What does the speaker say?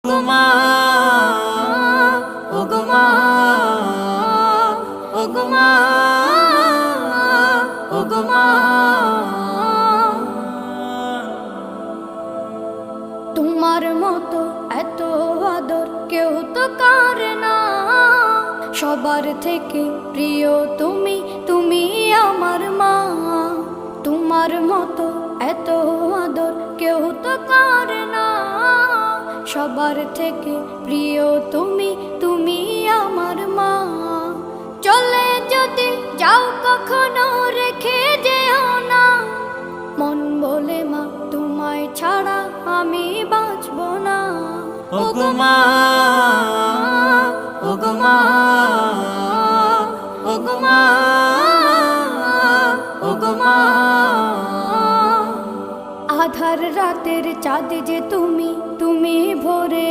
ওগো মা, ওগো মা, ওগো মা। তোমার মতো এত আদর কেউ তো করে না, সবার থেকে প্রিয় তুমি, তুমি আমার মা। তোমার মতো এত আদর কেউ তো করে না, সবার থেকে প্রিয় তুমি, তুমি আমার মা। চলে যদি যাও কখনো রেখে যেও না, মন বলে মা তোমায় ছাড়া আমি বাঁচব না। ওগো মা, ওগো মা, ওগো মা, ওগো মা। আধার রাতের চাঁদ যে তুমি, তুমি ভোরে